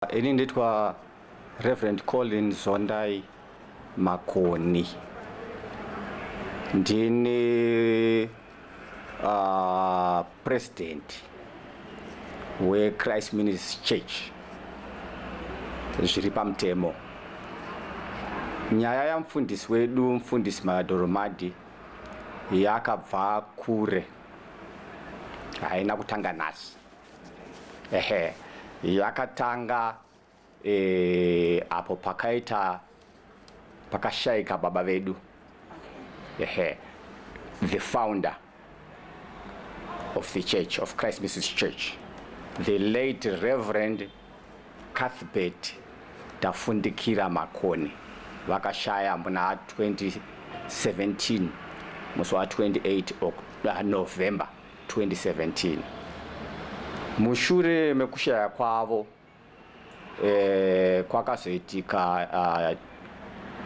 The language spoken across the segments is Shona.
Ini nditwa Reverend Collins Zondai Makoni. Ndini president we Christ Ministries Church zviri pamutemo. Nyaya yamufundisi wedu mufundisi Madoromadi yakabva kure, haina kutanga nhasi. Yakatanga apo pakashaika baba vedu, the founder of the church, of Christ Ministries Church, the late Reverend Cuthbert Tafundikira Makoni. Vakashaya muna 2017, musi wa 28 November 2017. Mushure mekushaya kwavo kwakazoitika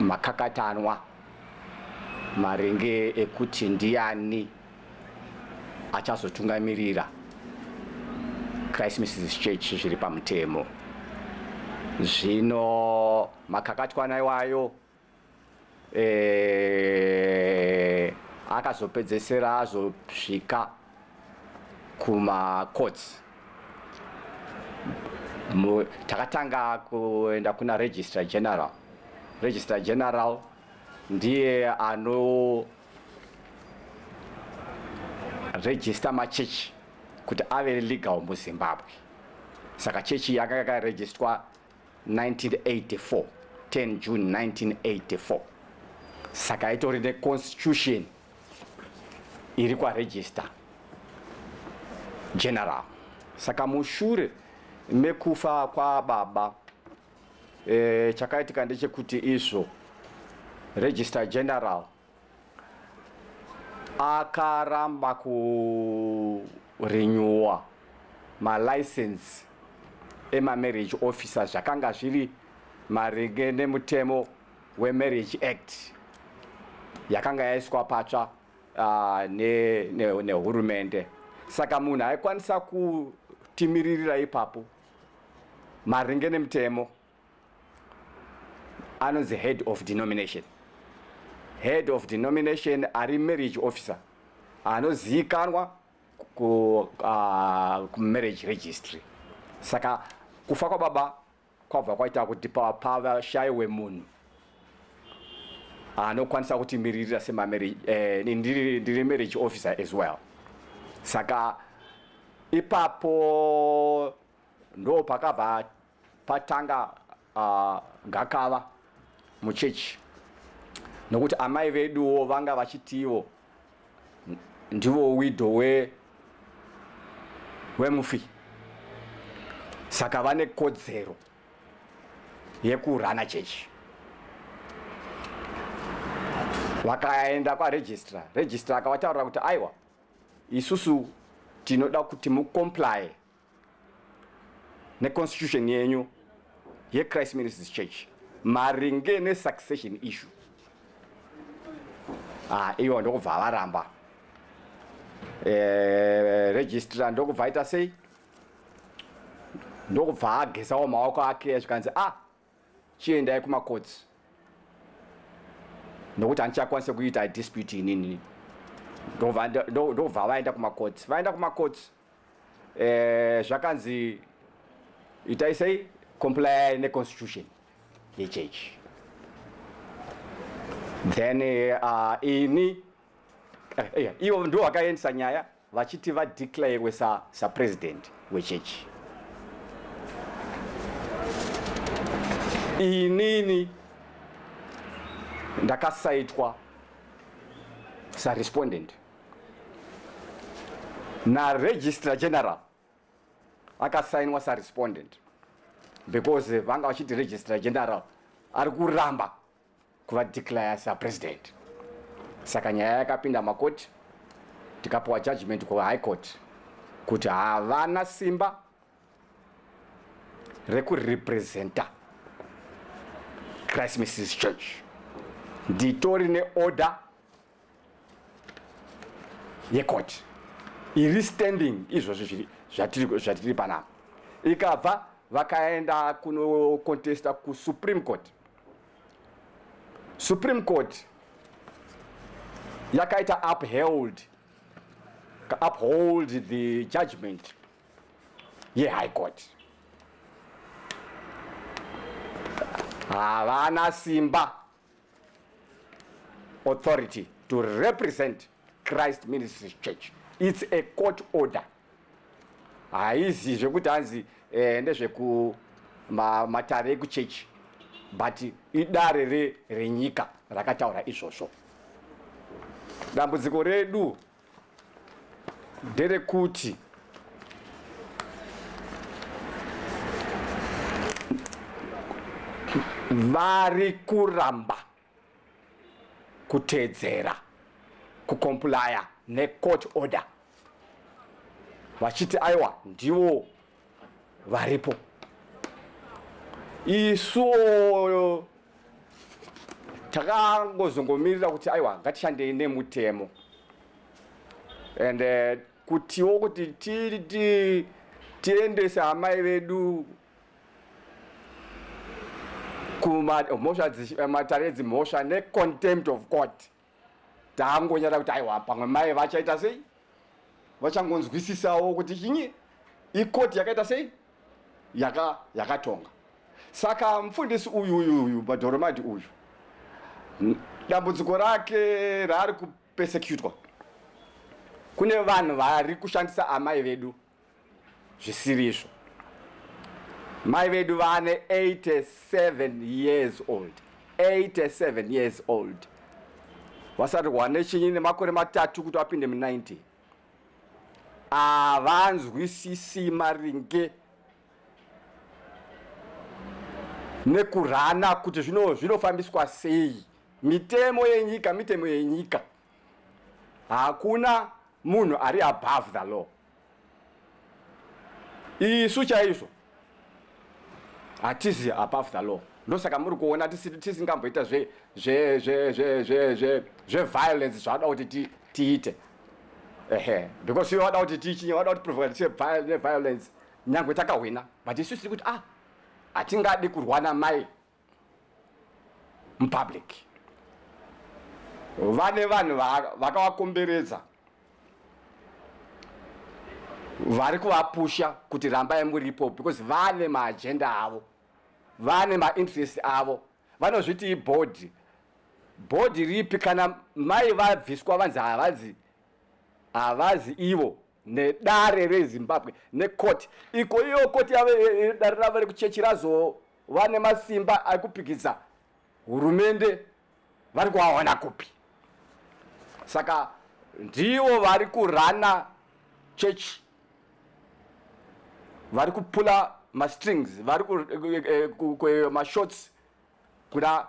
makakatanwa maringe ekuti ndiani achazotungamirira Christ Ministries Church zviri pamutemo. Zvino makakatwana iwayo akazopedzesera azosvika kuma courts. Takatanga kuenda kuna Registrar General. Registrar General ndiye ano register machechi kuti ave legal muZimbabwe. Saka chechi yakaregistrwa 1984, 10 June 1984. Saka itori ne constitution iri kwa Register General. Saka mushure mekufa kwa baba chakaitika ndechekuti izvo Register General akaramba kurenewa malicense marriage officers zvakanga zviri maringe nemutemo weMarriage Act yakanga yaiswa patsva nehurumende. Saka munhu aikwanisa kutimirira ipapo maringe nemutemo anonzi head of denomination. Head of denomination ari marriage officer anozivikanwa kumarriage registry. Saka kufa kwa baba kwabva kwaita kuti pavashayiwe munhu anokwanisa kutimirira ndiri marriage officer as well. Saka ipapo ndo pakabva patanga gakava muchechi, nokuti amai veduwo vanga vachitiwo ndivo widow wemufi. Saka vane kodzero yekurana chechi. Vakaenda kwa registrar. Registrar akavataurira kuti aiwa, isusu tinoda kuti mucomply neconstitution yenyu yeChrist Ministries Church maringe nesuccession issue. Ivo ndokubva varamba. Registrar ndokubva aita sei, ndokubva agesawo maoko ake zvikanzi chiendai kumacourts nokuti handichakwanisa kuita dispute inini. Ndokubva vaenda kumacourts. Vaenda kumacourts zvakanzi itai sei, comply neconstitution yechurch. Then ivo ndo vakaendesa nyaya vachiti vadeclare sapresident wechurch. Inini ndakasaitwa sarespondent na Registrar General akasainwa sarespondent, because vanga vachiti Registrar General ari kuramba kuvadeclare sapresident. Saka nyaya yakapinda makoti, tikapiwa judgment kuHigh Court kuti havana simba rekurepresenta Christ Ministries Church. Nditori neorder yecourt iri standing izvozvo zvatiri panapa. Ikabva vakaenda kunokontesta kusupreme court. Supreme Court yakaita uphold the judgment ye-High Court. Havana simba authority to represent Christ Ministries Church. It's a court order. Haizi zvekuti hanzi ndezveku matare ekuchechi, but idare renyika rakataura izvozvo. Dambudziko redu nderekuti vari kuramba kuteedzera kukomplaya necourt order, vachiti ndivo varipo. Isu takangozongomirira kuti ngatishandei nemutemo, and kutiwo kuti tiendese amai vedu kumatare edzimhosva necontempt of court. Tangonyara kuti pamwe mai vachaita sei, vachangonzwisisawo kuti chinyi ikoti yakaita sei yakatonga. Saka mufundisi uyu Madhoromati uyu, dambudziko rake raari kupesekutwa, kune vanhu vari kushandisa amai vedu zvisirizvo. Mai vedu vane 87 years old, 87 years old. Vasarwa nechinyi nemakore 3 kuti vapinde mu90. Havanzwisisi maringe nekurana kuti zvinofambiswa sei. Mitemo yenyika. Hakuna munhu ari above the law. Isu chaizvo hatisi above the law. Ndosaka muri kuona tisingamboita zveviolence zvavada kuti tiite. Because you wada kuti tichinye, wada kuti provoke violence nyangwe takahwina, but isu tiri kuti hatingadi kurwana mai mupublic. Vane vanhu vakavakomberedza vari kuvapusha kuti rambai muripo, because vane maagenda avo, vane mainterest avo. Vanozviti ibhodhi. Bhodhi ripi kana mai vabviswa vanzi havazi ivo nedare reZimbabwe necourt. Iyo court dare ravo rekuchechi razova nemasimba akupikidza hurumende, vari kuvawana kupi? Saka ndivo vari kurana church, vari kupula mastrings, vari mashots kuda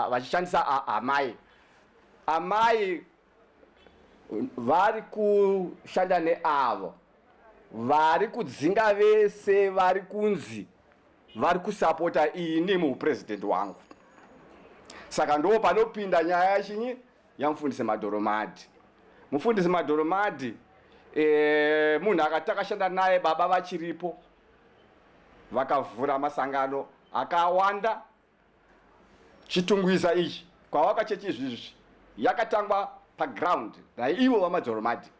vachishandisa amai vari kushanda neavo vari kudzinga vese vari kunzi vari kusapota ini mupresident wangu. Saka ndo panopinda nyaya yachinyi yamufundisi Madhoromati. Mufundisi Madhoromati munhu akatakashanda naye baba vachiripo, vakavhura masangano akawanda. Chitungwiza ichi kwavakachechi izvizvi yakatangwa paground naivo vaMadhoromati.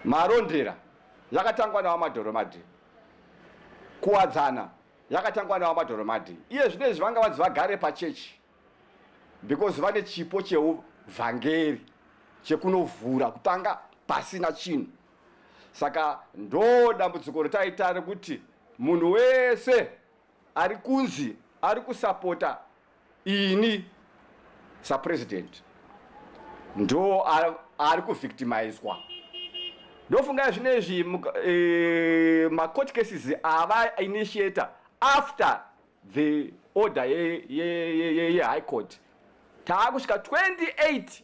Marondera yakatangwa navaMadhoromati, kuwadzana yakatangwa navaMadhoromati. Iye zvinezvi vanga vanzi vagare pachechi because vane chipo cheuvhangeri chekunovhura kutanga pasina chinhu. Saka ndo dambudziko rataita rekuti munhu wese ari kunzi ari kusapota ini sapresident ndo ari kuvictimizwa. Ndofunga zvinezvi macourt cases ava initiator after the order ye-High Court. Taakusvika 28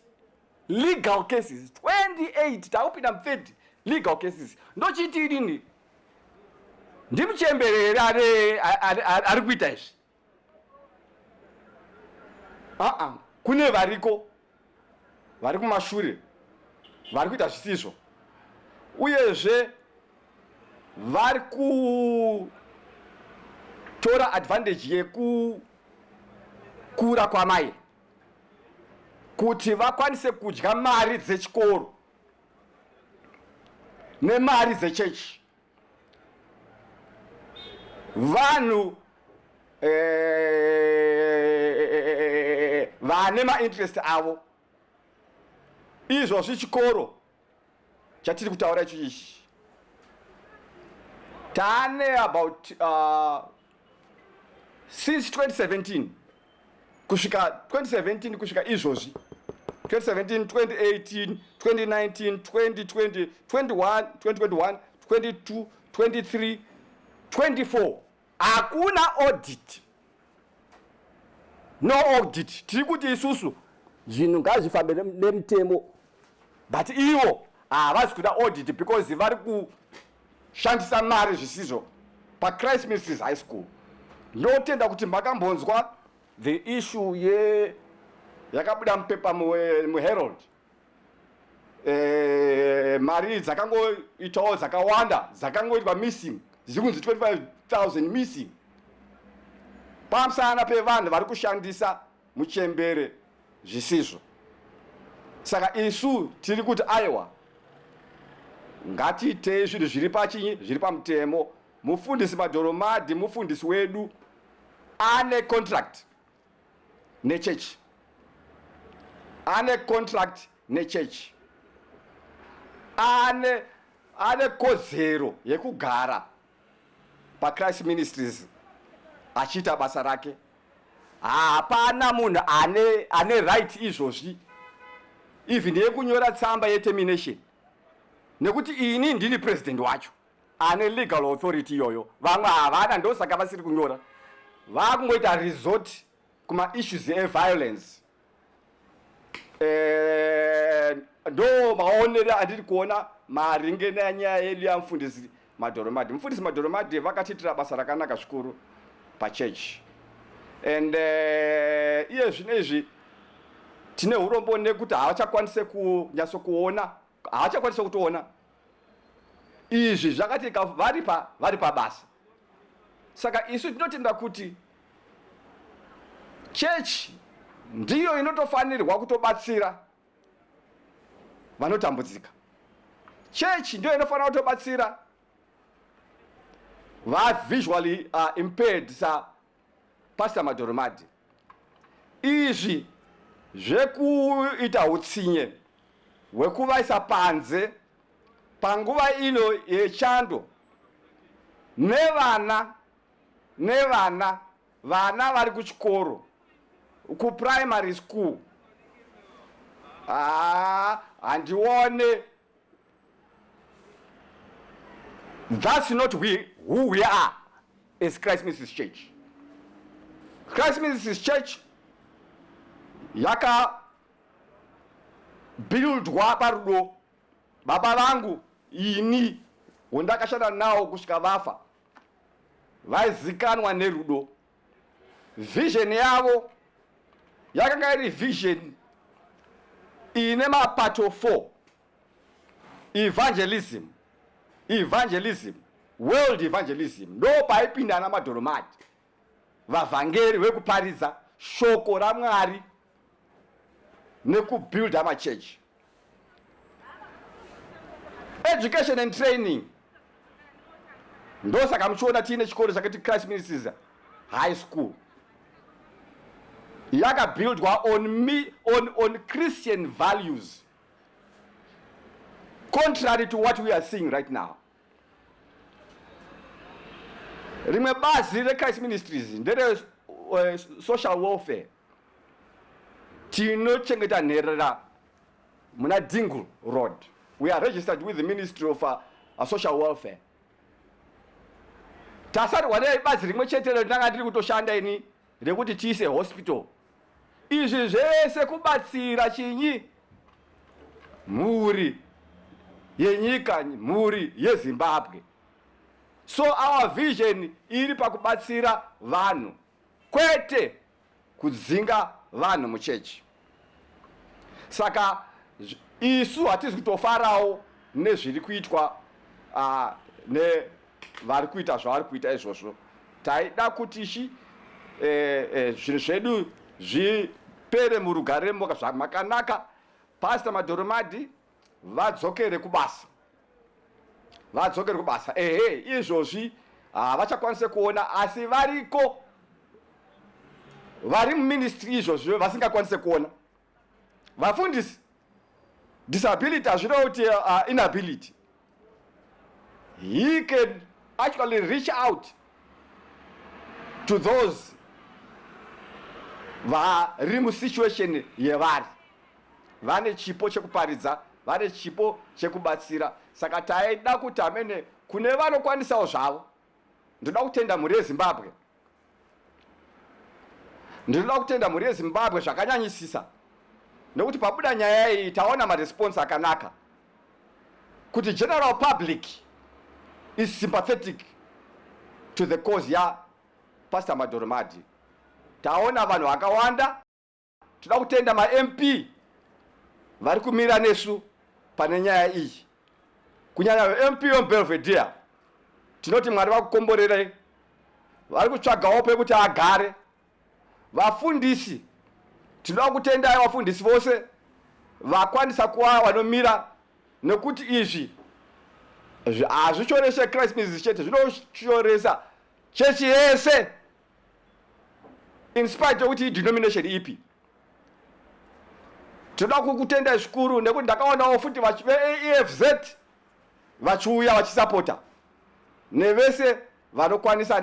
legal cases, 28 taakupinda mu30 legal cases. Ndochiti idini ndimuchemberere ari kuita izvi. Kune variko vari kumashure vari kuita zvisizvo. Uyezve vari kutora advantage yekukura kwamai kuti vakwanise kudya mari dzechikoro nemari dzechechi. Vanhu vane mainterest avo, izvozvi chikoro chatiri kutaura ichi tane about since 2017 kusvika 2017 kusvika izvozvi 2017, 2018, 2019, 2020, 21, 2021, 22, 23, 24 hakuna audit. No audit. Tiri kuti isusu zvinhu ngazvifambe nemutemo, but ivo havasi kuda audit because vari kushandisa mari zvisizvo paChrist Ministries High School. Ndotenda kuti makambonzwa the issue yakabuda mupepa muHerald, mari dzakangoitawo dzakawanda dzakangoitwa missing, zikunzi 25,000 missing pamusana pevanhu vari kushandisa muchembere zvisizvo. Saka isu tiri kuti aiwa ngatiitei zvinhu zviri pachinyi, zviri pamutemo. Mufundisi Madhoromadi mufundisi wedu ane contract nechechi, ane contract nechechi, ane kodzero yekugara paChrist Ministries achiita basa rake. Hapana munhu ane right izvozvi even yekunyora tsamba yetermination, nekuti ini ndini president wacho ane legal authority iyoyo. Vamwe havana, ndosaka vasiri kunyora, vakungoita resort kuma issues eviolence. Ndo maonero andiri kuona maringe nenyaya yedu yamufundisi Madhoromadi. Mufundisi Madhoromadi vakatiitira basa rakanaka zvikuru pachechi, and iye zvinezvi tine urombo nekuti havachakwanise kunyatsokuona, havachakwanise kutoona izvi zvakati vari pabasa. Saka isu tinotenda kuti chechi ndiyo inotofanirwa kutobatsira vanotambudzika. Chechi ndiyo inofanira kutobatsira visually impaired saPastor Madhoromadi. Izvi zvekuita utsinye hwekuvaisa panze panguva ino yechando nevana vari kuchikoro kuprimary school, handione. That's not who we are as Christ Ministries Church. Christ Ministries Church yakabuildwa parudo. Baba vangu ini wandakashanda nawo kusvika vafa vaizikanwa nerudo. Vision yavo yakanga iri vision ine mapato 4: evangelism, world evangelism. Ndo paipinda ana Madhoromadi, vavhangeri vekuparidza shoko raMwari nekubuilda machechi. Education and training, ndosaka muchiona tiine chikoro chakati Christ Ministries High School. Yakabuildwa on Christian values, contrary to what we are seeing right now. Rimwe bazi reChrist Ministries ndere social welfare. Tinochengeta nherera muna Dingle Road. We are registered with the Ministry of Social Welfare. Tasari wane bazi rimwe chetero ndanga tiri kutoshanda ini rekuti tiise hospital. Izvi zvese kubatsira chinyi? Mhuri yenyika, mhuri yeZimbabwe. So our vision iri pakubatsira vanhu, kwete kudzinga vanhu muchechi. Saka isu hatizi kutofarawo nezviri kuitwa vari kuita zvavari kuita izvozvo. Taida kuti zvinhu zvedu zvipere murugare makanaka. Pastor Madhoromadi vadzokere kubasa. Izvozvi havachakwanise kuona, asi variko vari muministry izvozvo vasingakwanise kuona. Vafundisi, disability hazvino kuti inability. He can actually reach out to those vari musituation yevari. Vane chipo chekuparidza, vane chipo chekubatsira. Saka taida kuti amene kune vanokwanisawo zvavo. Ndoda kutenda mhuri yeZimbabwe. Ndinoda kutenda mhuri yeZimbabwe zvakanyanyisisa. Nekuti pabuda nyaya iyi taona maresponse akanaka. Kuti general public is sympathetic to the cause ya Pastor Madhoromadi. Taona vanhu vakawanda. Toda kutenda ma-MP vari kumira nesu pane nyaya iyi. Kunyanya MP weBelvedere. Tinoti Mwari vakukomborere. Vari kutsvagawo pekuti agare. Vafundisi, tinoda kutenda vafundisi vose vakwanisa kuva vanomira, nekuti izvi hazvichorese Christ Ministry chete, zvinochoresa chechi yese, in spite yokuti denomination ipi. Tinoda kukutenda zvikuru nekuti ndakaonawo futi ve-EFZ vachiuya vachisapota nevese vanokwanisa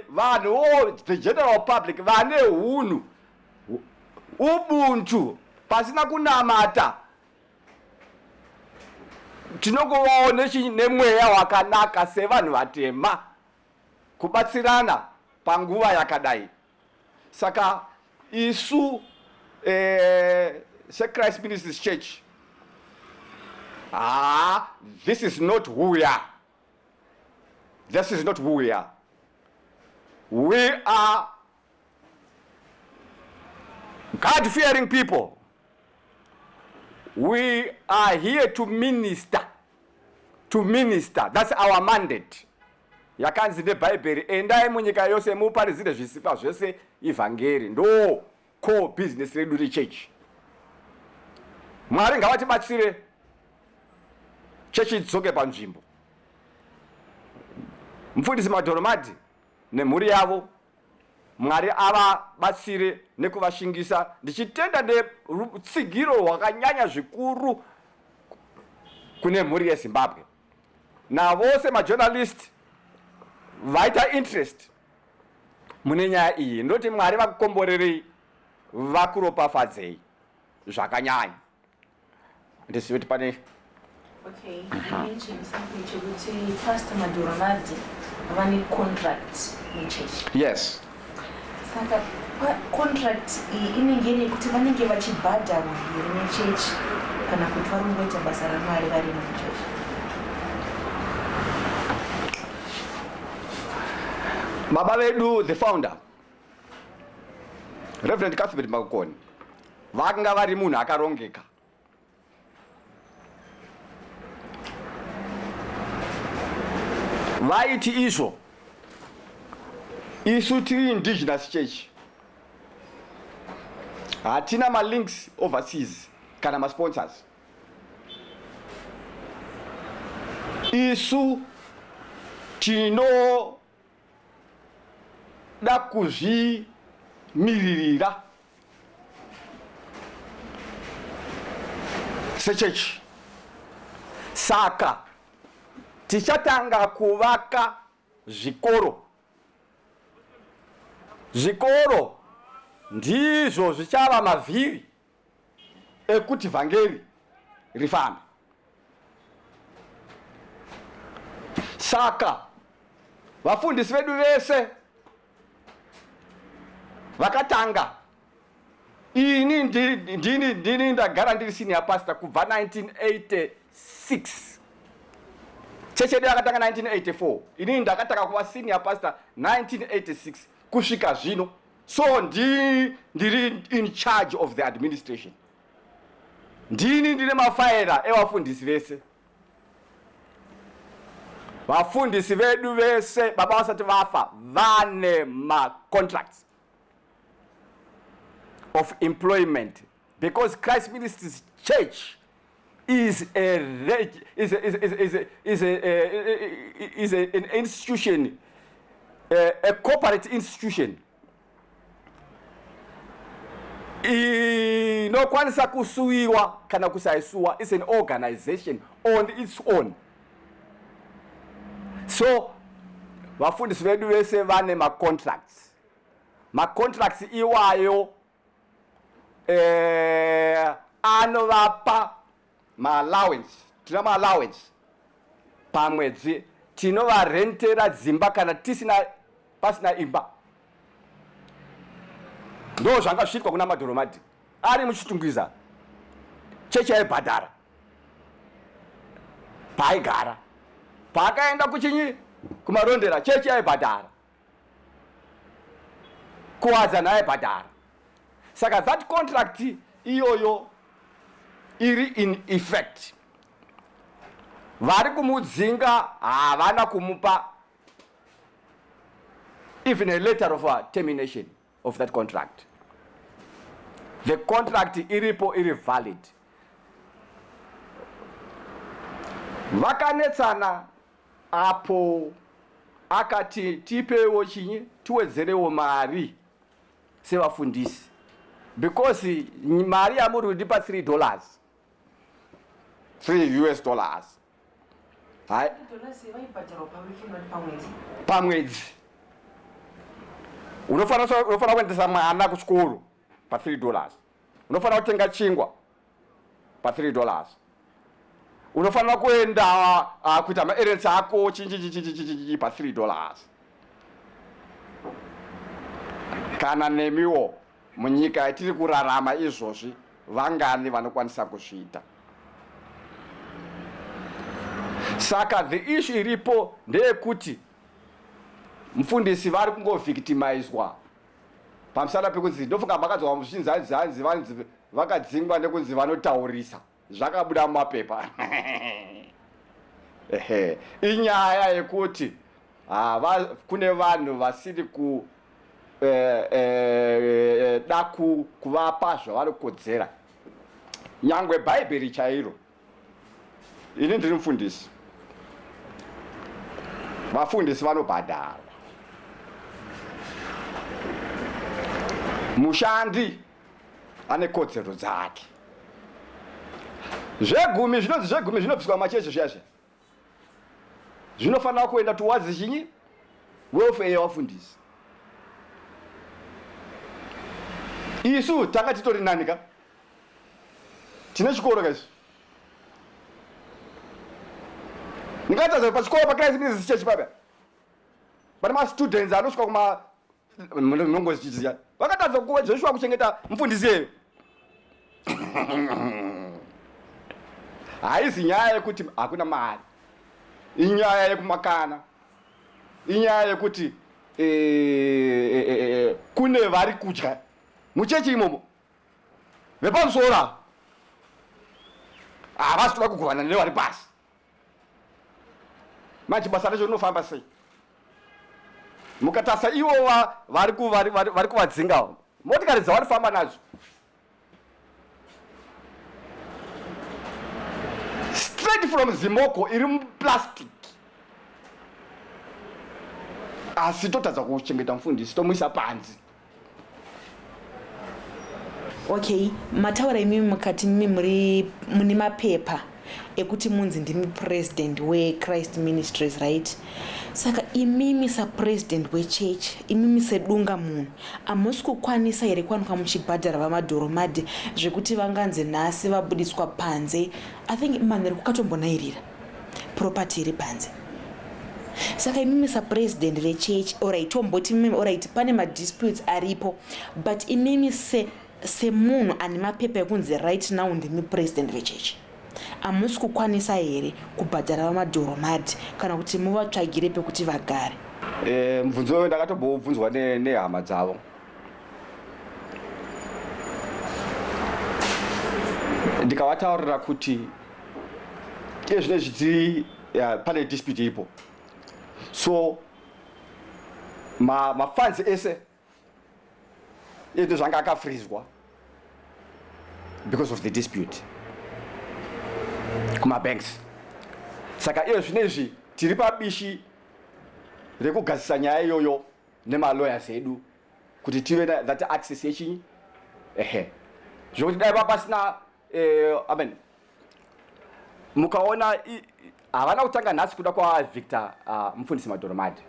vanhu the general public vane hunhu, ubuntu, pasina kunamata. Tinongovawo nemweya wakanaka sevanhu vatema kubatsirana panguva yakadai. Saka isu seChrist Ministries Church, this is not who we are. This is not who we are. We are God-fearing people. We are here to minister. To minister. That's our mandate. Yakanzi neBhayibheri, endai munyika yose muparizire zvisikwa zvose ivhangeri. Ndo core business redu rechechi. Mwari ngavatibatsire chechi idzoke panzvimbo. Mufundisi Madhoromadi nemhuri yavo, Mwari avabatsire nekuvashingisa. Ndichitenda nerutsigiro rwakanyanya zvikuru kune mhuri yeZimbabwe. Navose majournalist vaita interest mune nyaya iyi. Ndoti Mwari vakukomborerei, vakuropafadzei zvakanyanya. Ndisiwe kuti pane. Okay, you mentioned something to Pastor Madhoromadi vane contract nechurch. Yes. Saka contract inenge ine kuti vanenge vachibhadharwa here nechurch kana kuti varongoita basa raMwari vari muchurch. Baba vedu, the founder, Reverend Cuthbert Makukoni, vanga vari munhu akarongeka. Vaiti izvo, isu tiri indigenous church, hatina ma-links overseas kana ma-sponsors. Isu tinoda kuzvimiririra sechechi. Saka tichatanga kuvaka zvikoro. Zvikoro ndizvo zvichava mavhiri ekuti vhangeri rifambe. Saka vafundisi vedu vese vakatanga. Ini ndini ndagara ndiri senior pastor kubva 1986. Chechi yedu yakatanga 1984. Ini ndakatanga kuva senior pastor 1986 kusvika zvino. So ndiri in charge of the administration. Ndine mafaira evafundisi vese. vafundisi vedu vese baba vasati vafa vane ma-contracts of employment, because Christ Ministries Church is an institution, a corporate institution inokwanisa kusuiwa kana kusaisuwa. Is an organization on its own. So vafundisi vedu vese vane ma-contracts iwayo anovapa ma-allowance. Tina ma-allowance pamwedzi, tinovarentera dzimba kana pasina imba. Ndo zvangasvitwa kuna madhoromati ari muchitungwiza. Chechi yaibhadhara paaigara, paakaenda kuchinyi kumarondera, chechi yaibhadhara, kuwadzana yaibhadhara. Saka that contract iyoyo iri in effect, vari kumudzinga havana kumupa even a letter of termination of that contract. The contract iripo iri valid. Vakanetsana apo akati tipewo chinyi, tiwedzerewo mari sevafundisi, because mari yamuri kundipa $3, $3 hai pamwedzi. Unofana kuendesa mwana kuchikoro pa $3. Unofana kutenga chingwa pa $3. Unofana kuenda kuita maerrands ako chinji pa $3. Kana nemiwo munyika yatiri kurarama izvozvi vangani vanokwanisa kuzviita. Saka the issue iripo ndeyekuti mufundisi vari kungovictimizwa pamusana pekunzi ndofunga makadzwa muzvinzanzi vanzi vakadzingwa nekunzi vanotaurisa zvakabuda mumapepa. Inyaya yekuti kune vanhu vasiri da kuvapa zvavarikodzera. Nyangwe bhaibheri chairo, ini ndiri mufundisi, vafundisi vanobhadhara. Mushandi ane kodzero dzake. Zvegumi zvinobviswa machechi zvazvo zvinofanira kuenda towards chinyi, welfare yevafundisi. Isu tanga titori nani ka? Tine chikoro kaizvi. Ndingatadza pachikoro pa Christ Ministries Church papa, pane ma-students anosvika kuma nongozichiziya vakatadza kuva Joshua kuchengeta mufundisi yeyo. Haisi nyaya yekuti hakuna mari, inyaya yekumakana, inyaya yekuti kune vari kudya muchechi imomo vepamusoro havasi toda kugovana nevari pasi. Manje basa racho rinofamba sei? Mukatasa ivo vari kuvadzinga, motikari dzavari famba nadzo straight from Zimoko iri muplastic. Asi totadza kuchengeta mufundisi tomuisa panzi. Okay, mataura imimi mukati mune mapepa ekuti munzi ndimi president weChrist Ministries, right? Saka imimi sapresident wechurch, imimi sedunga munhu, hamusi kukwanisa here kwanuka muchibhadhara vamadhoromadhi zvekuti vanganzi nhasi vabudiswa panze. I think manhero kukatombonairira property iri panze. Saka imimi sapresident vechurch, alright, tomboti imimi, alright, pane madisputes aripo, but imimi semunhu ane mapepa ekunzi right now ndimi president vechurch, hamusi kukwanisa here kubhadhara vamadhoromadhi kana kuti muvatsvagire pekuti vagare? Mubvunzo uyu ndakatombobvunzwa nehama dzavo. Ndikavataurira kuti zvine zvitiri pane dispute iripo, So mafunds ese izvo zvanga akafrizwa because of the dispute kumabanks. Saka iyo zvinezvi tiri pabishi rekugadzisa nyaya iyoyo nemalawyers edu kuti tive that access yechinyi zvokuti dai papasina amen mukaona havana kutanga nhasi kuda kwaVictor Mufundisi Madhoromati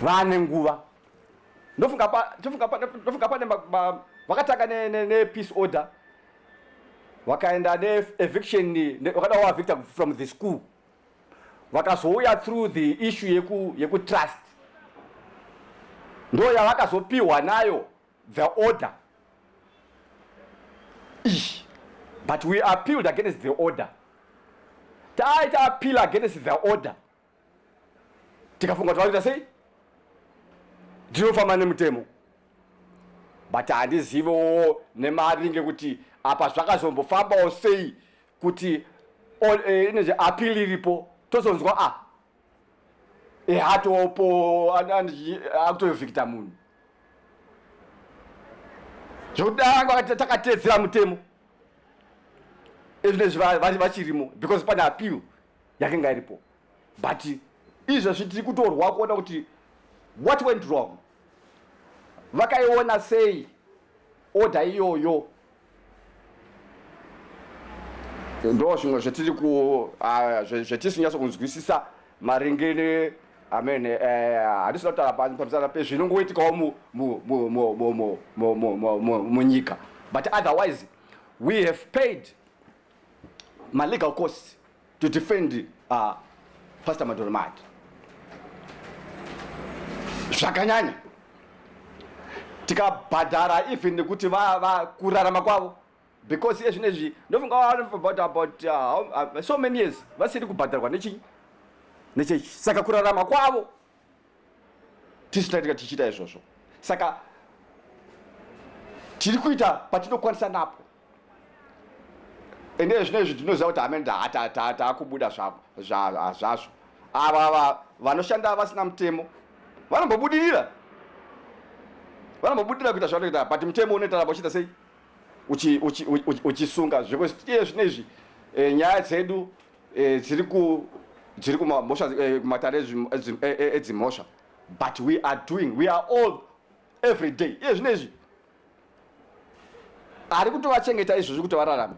vane nguva ndofunga pane vakatanga ne-peace order vakaenda ne-eviction vakada waVictor from the school vakazouya through the issue yeku-trust ndo yavakazopiwa nayo the order but we appealed against the order. Taita appeal against the order tikafunga tavaita sei tinofamba nemutemo but handizivo nemari ngekuti apa zvakazombofambawo sei kuti inezve appeal iripo tozonzwa hatopo akutovhikita munhu zvokudanga takatedzera mutemo ezvinezvi vachirimo because pane appeal yakanga iripo but izvezvi tiri kutorwa kuona kuti what went wrong, vakaiona sei order iyoyo. Ndo zvimwe zvetiri zvetisinyatso kunzwisisa maringe amen hadisina kutaura pamusana pezvinongoitikawo munyika, but otherwise we have paid my legal costs to defend Pastor Madhoromati zvakanyanya, tikabhadhara even nekuti kurarama kwavo, because ezvinezvi ndofunga about so many years vasiri kubhadharwa nechechi, saka kurarama kwavo tisitatika tichita izvozvo. Saka tiri kuita patinokwanisa napo, ende zvinezvi tinoziva kuti amen taakubuda zvazvo. Ava vanoshanda vasina mutemo vanombobudirira kuita zvavanoita, but mutemo unoita uchita sei uchisunga zvinezvi. Nyaya dzedu dziri kumatare edzimhosva, but we are all every day. Zvinezvi ari kutovachengeta izvozvi kuti vararame.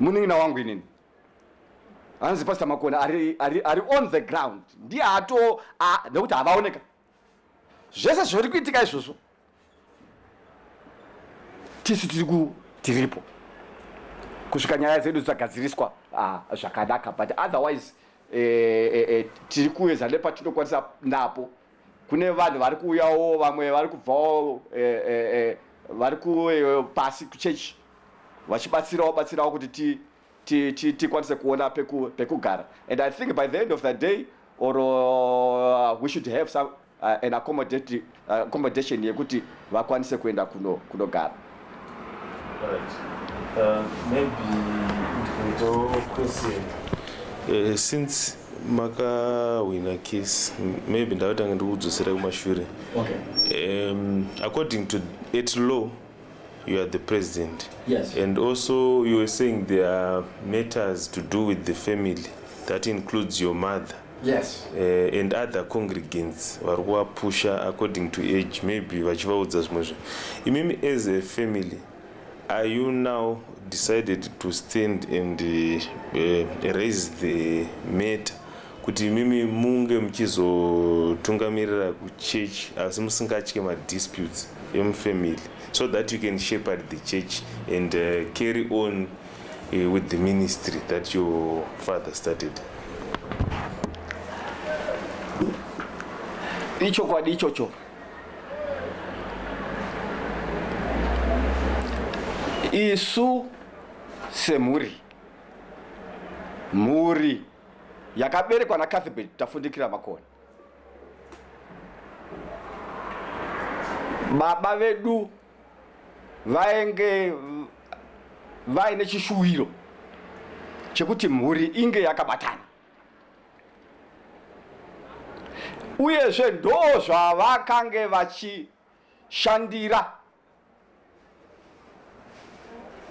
Munin'ina wangu inini hanzi Pastor Makona ari on the ground, ndiye nekuti havaoneka zvese zviri kuitika izvozvo tisu tiripo kusvika nyaya dzedu dzagadziriswa zvakanaka, but otherwise tiri kuedza nepatinokwanisa napo. Kune vanhu vari kuuyawo, vamwe vari kubvawo vari pasi kuchechi vachibatsirawo kuti tikwanise kuona pekugara. And I think by the end of the day, or we should have some an accommodation yekuti vakwanise kuenda kunogara. Maybe question. Since Maka wina case, maybe ndawatanga ndikudzosera kumashure. Okay. According to it law, you are the president. Yes. And also you were saying there are matters to do with the family. That includes your mother. Yes. And other congregants vari pusha according to age, maybe vachivaudza zvimwe. Imimi as a family, are you now decided to stand and raise the matter kuti imimi munge muchizotungamirira kuchurch asi musingatye madisputes emufamily, so that you can shepherd the church and carry on with the ministry that your father started? Ichokwadi ichocho. Isu semhuri yakaberekwa naCuthbert Tafundikira Makona. Baba vedu vaine chishuwiro chekuti mhuri inge yakabatana. uyezve ndo zvavakange vachishandira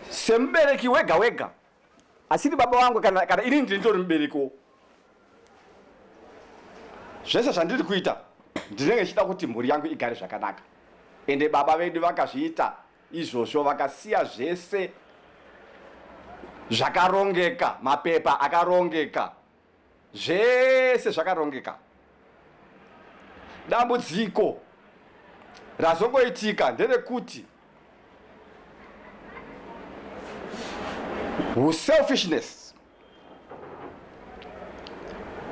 semubereki wega wega. Asiri baba wangu kana ini ndiri muberekiwo. Zvese zvandiri kuita ndinenge chida kuti mhuri yangu igare zvakanaka. Ende baba vedu vakazviita izvozvo, vakasiya zvese zvakarongeka, mapepa akarongeka, zvese zvakarongeka. Dambudziko razongoitika nderekuti selfishness,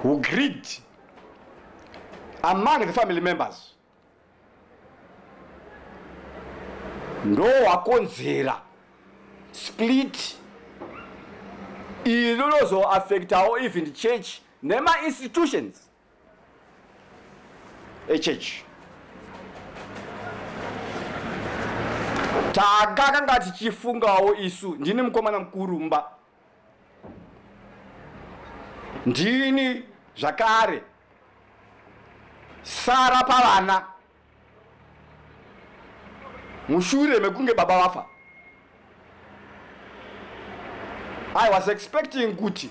greed among the family members ndo wakonzera split inozoaffectawo even the church nema-institutions echurch. Takakanga tichifungawo isu, ndini mukomana mukuru mumba, ndini zvakare sara pavana mushure mekunge baba vafa. I was expecting kuti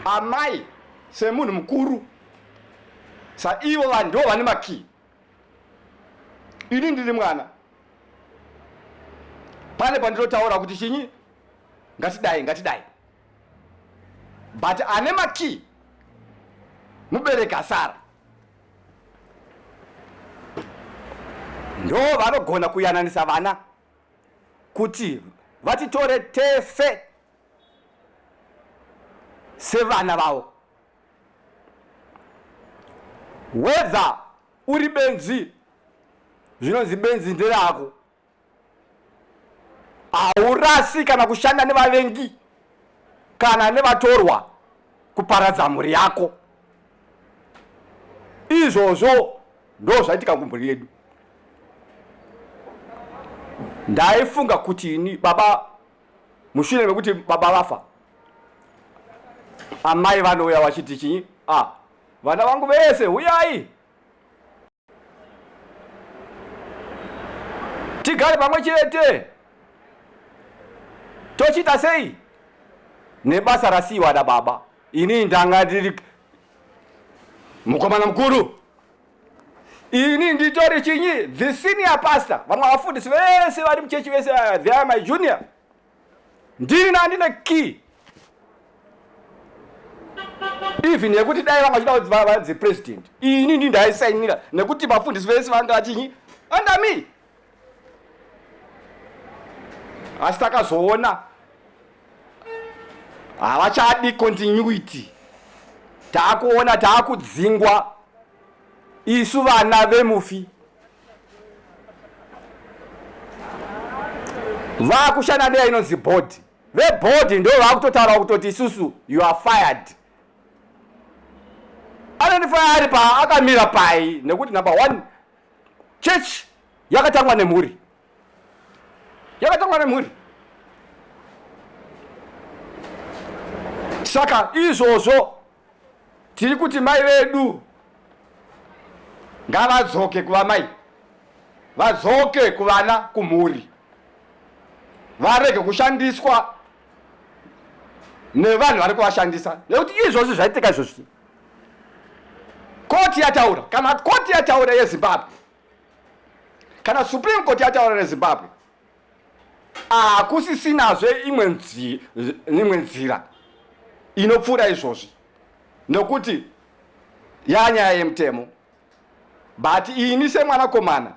amai semunhu mukuru saivo vanhu ndo vane makii, ini ndiri mwana. Pane pandinotaura kuti chinyi ngatidai, but ane makii mubereki asara ndo vanogona kuyananisa vana kuti vatitore tese sevana vavo. Whether uri benzi, zvinonzi benzi nderako, haurasi kana kushanda nevavengi kana nevatorwa kuparadza mhuri yako. Izvozvo ndo zvaitika kumhuri yedu. Ndaifunga kuti ini baba, mushure mekuti baba vafa, amai vanouya vachiti chinyi, vana vangu vese uyai tigare pamwe chete, tochita sei nebasa rasiyiwa nababa. Ini ndanga ndiri mukomana mukuru, ini nditori chinyi the senior pastor. Vamwe vafundisi vese vari muchechi vese they are my junior. Ndini ndine key even yekuti dai vangachida kuti vanzi president, ini ndindaisainira nekuti vafundisi vese vanga vachinyi under me. Asi takazoona havachadi continuity, taakuona taakudzingwa isu vana vemufi, vakushanda neya inonzi board. Veboard ndo vakutotaura kutoti isusu you are fired. Anondifaya ari akamira pai nekuti number 1 church yakatangwa nemhuri, saka izvozvo tiri kuti mai vedu ngavadzoke kuvamai, vadzoke kuvana, kumhuri, varege kushandiswa nevanhu vari kuvashandisa. Nekuti izvozvo zvaitika izvozvi koti yataura, kana koti yataura yeZimbabwe, kana Supreme Court yataura neZimbabwe, hakusisinazve imwe nzira inopfuura izvozvi, nokuti yanyaya yemutemo. But ini semwanakomana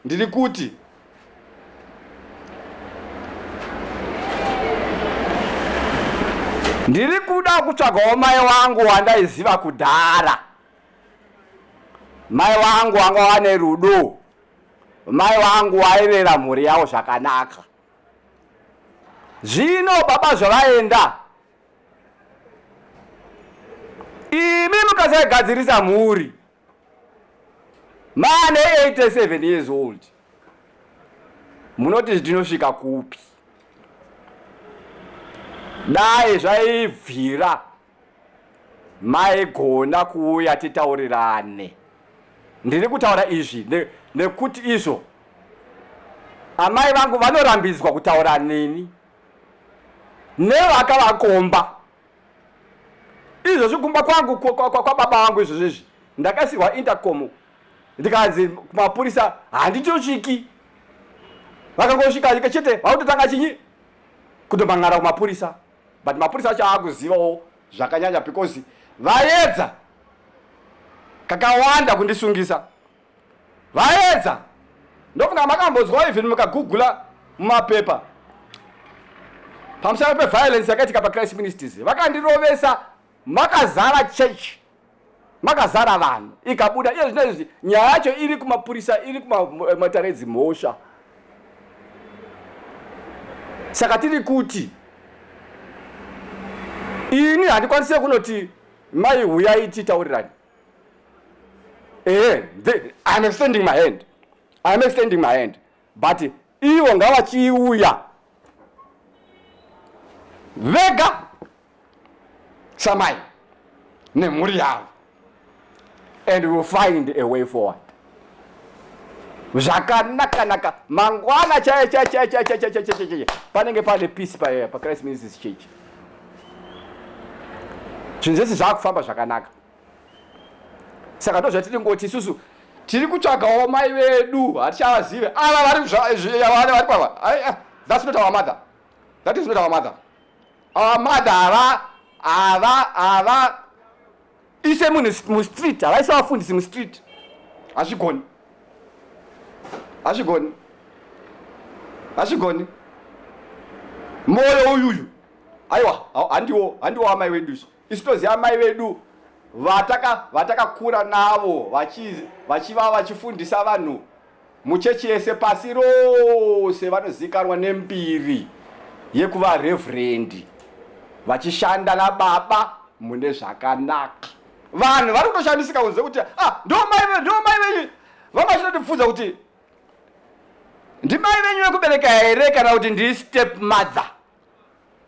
ndiri kuti ndiri kuda kutsvagawo mai wangu wandaiziva kudhara, mai wangu wanga wane rudo, mai wangu wairera mhuri yavo zvakanaka. Zvino baba zvavaenda, imi mukasaigadzirisa mhuri, mane 87 years old, munoti zvinosvika kupi? Dai zvaibvira maigona kuuya titaurirane. Ndiri kutaura izvi nekuti izvo amai vangu vanorambidzwa kutaura neni nevakavakomba. Izvozvi kumba kwangu kwa baba vangu izvozvi ndakasirwa intercom ndikanzi kumapurisa handitosviki. Vakangosvika chete vakutotanga chinyi kutomang'ara kumapurisa, but mapurisa acho aakuzivawo zvakanyanya because vaedza kakawanda kundisungisa. Vaedza ndofunga makambozwawo even mukagugula mumapepa pamusana peviolence yakaitika paChrist Ministries. Vakandirovesa, makazara church, makazara vanhu, ikabuda iye zvinezvi nyaya yacho iri kumapurisa, iri kumataredzi mhosva. Saka tiri kuti ini handikwanise kunoti mai huyai titaurirani. I'm extending my hand. But ivo ngavachiuya vega samai nemhuri yavo, and we will find a way forward. Zvakanaka mangwana chaiye panenge pane peace paChrist Ministries Church. Zvinhu zvese zvakufamba zvakanaka. Saka ndozvatiri ngoti isusu tiri kutsvagawo mai vedu hatichavazive ava vari pava. That's not our mother. That is not our mother. Our mother ava ise munhu mustreet, havaise vafundisi mustreet. Hazvigoni. Moyo uyuyu aiwa handiwo amai vedu izvo. Isu toziva amai vedu vatakakura navo vachiva vachifundisa vanhu muchechi yese pasi rose. Vanozikanwa nembiri yekuva reverend, vachishanda nababa mune zvakanaka. Vanhu vari kutoshandisika kunze kuti ndo mai venyu. Vamachitotibvunza kuti ndimai venyu vekubereka here kana kuti ndiri step mother.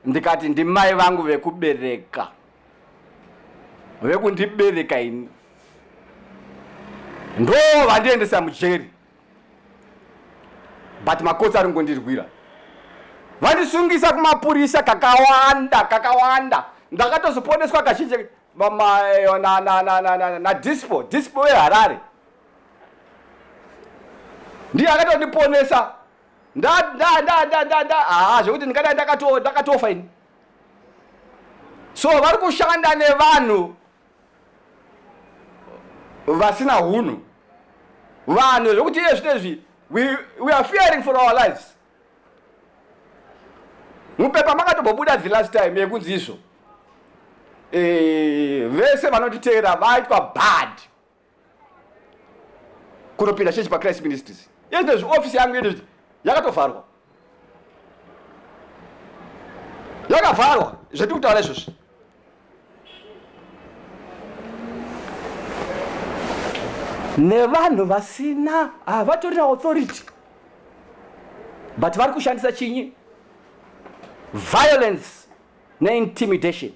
Ndikati ndimai vangu vekubereka, vekundibereka ini. Ndo vandiendesa mujeri, but makotsi ari ngondirwira. Vandisungisa kumapurisa kakawanda. Ndakatozoponeswa kazhinji na dispo yeHarare. Ndiye akatondiponesa. Zvekuti ndikadai ndakatofa ini. So vari kushanda nevanhu vasina hunhu. Vanhu zvekuti iye zvinezvi we are fearing for our lives. Mupepa makatobobuda the last time yekunzi izvo vese vanotiteera vaitwa bad kunopinda chechi paChrist Ministries. Yezvinezvi ofisi yangu yenezvi yakatovharwa, yakavharwa zvetiri kutaura izvozvi. Nevanhu vasina havatorina authority, but vari kushandisa chinyi? Violence neintimidation.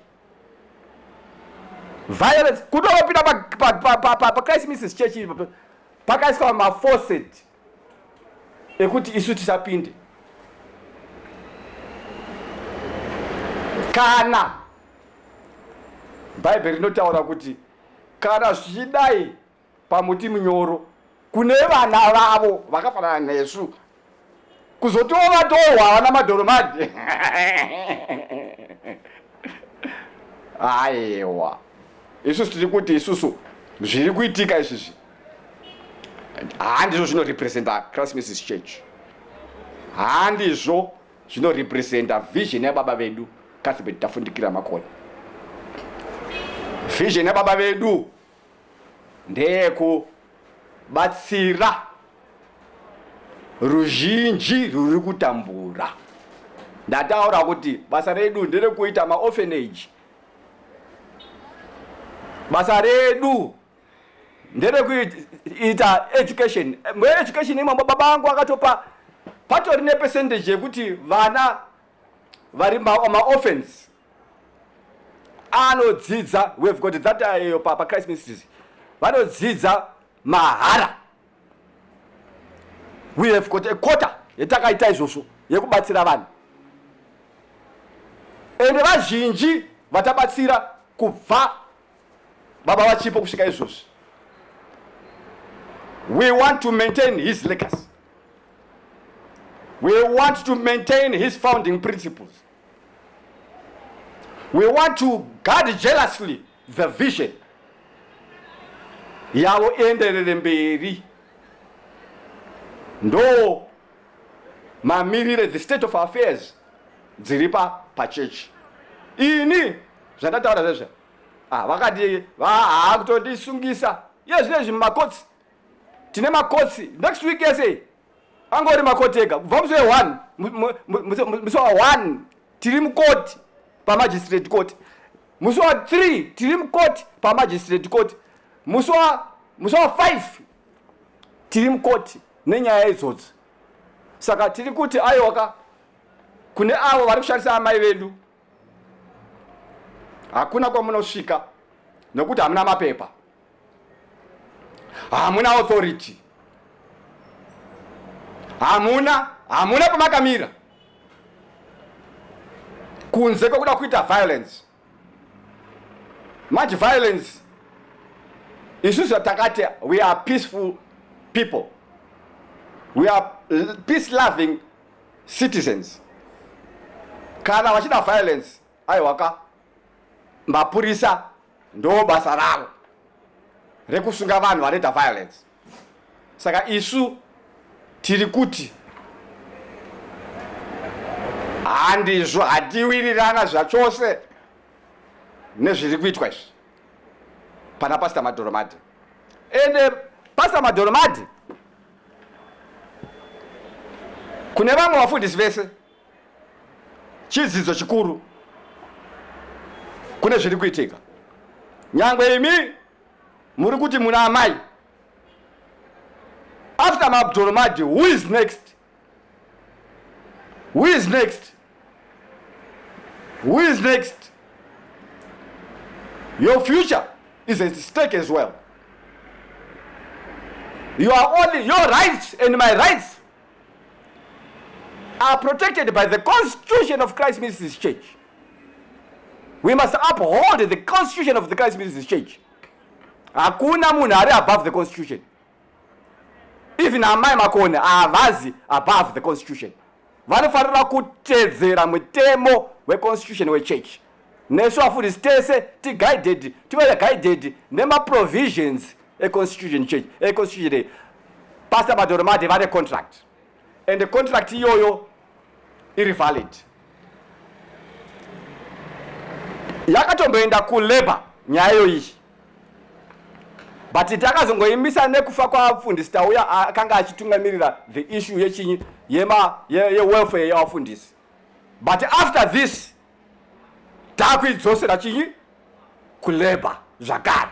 Violence kutopinda paChrist Ministries Church pakaiswa mafaucet ekuti isu tisapinde. Kana Bhaibheri rinotaura kuti kana zvichidai pamuti munyoro kune vana vavo vakafanana nesu kuzotiwo vatorwa vana madhoromati. Aiwa, isusu tiri kuti isusu zviri kuitika izvizvi handizvo zvinorepresenta Christ Ministries Church. Handizvo zvinorepresenta vision yababa vedu Cuthbert Tafundikira Makone. Vision yababa vedu ndeyekubatsira ruzhinji ruri kutambura. Ndataura kuti basa redu nderekuita maorphanage. Basa redu nderekuita education. Education imwe baba vangu akatopa patori nepercentage yekuti vana vari maorphans anodzidza, we've got that pa Christ Ministries, vanodzidza mahara. We have got a quota yetakaita izvozvo yekubatsira vanhu, ende vazhinji vatabatsira kubva baba vachipo kusvika izvozvi. We want to maintain his legacy. We want to maintain his founding principles. We want to guard jealously the vision yavo enderere mberi. Ndo mamirire the state of affairs dziri pa church. Ini zvandataura zvezvo, vakati haakutondisungisa yezvinezvi mumakotsi. Tine makotsi next week yese angori makoti ega kubva musi we1 musi wa1 tiri mukoti pamagistrate court, musi wa3 tiri mukoti pamagistrate court, musi wa5 tiri mukoti nenyaya idzodzo. Saka tiri kuti aiwaka kune avo vari kushandisa amai vedu, hakuna kwamunosvika nekuti hamuna mapepa, hamuna authority, hamuna pamakamira, kunze kwekuda kuita violence. Much violence. Isusu takati we are peaceful people, we are peace loving citizens. Kana vachida violence, aiwaka mapurisa ndo basa ravo rekusunga vanhu vanoita violence. Saka isu tiri kuti handizvo hatiwirirana zvachose nezviri kuitwa izvi pana Pastor Madhoromati. Ende Pastor Madhoromati kune vamwe vafundisi vese chidzidzo chikuru kune zviri kuitika. Nyangwe imi muri kuti muna amai. After Madhoromati, who is next? Who is next? Who is next? Your future is at stake as well. You are only, your rights and my rights are protected by the Constitution of Christ Ministries Church. We must uphold the Constitution of the Christ Ministries Church. Hakuna munhu ari above the Constitution. Even amai makone havazi above the Constitution. Vanofanira kutedzera mutemo weConstitution weChurch. Nesu vafundisi tese tive guided nemaprovisions eConstitution Church, eConstitution. Pastor Madhoromati vane contract, and the contract iyoyo iri valid. Yakatomboenda kuLabour nyayo iyi, but takazongoimisa nekufa kwavafundisi tauya akanga achitungamirira the issue yechinyi ye-welfare yavafundisi. But after this takuidzosera chinyi kuLabour zvakare.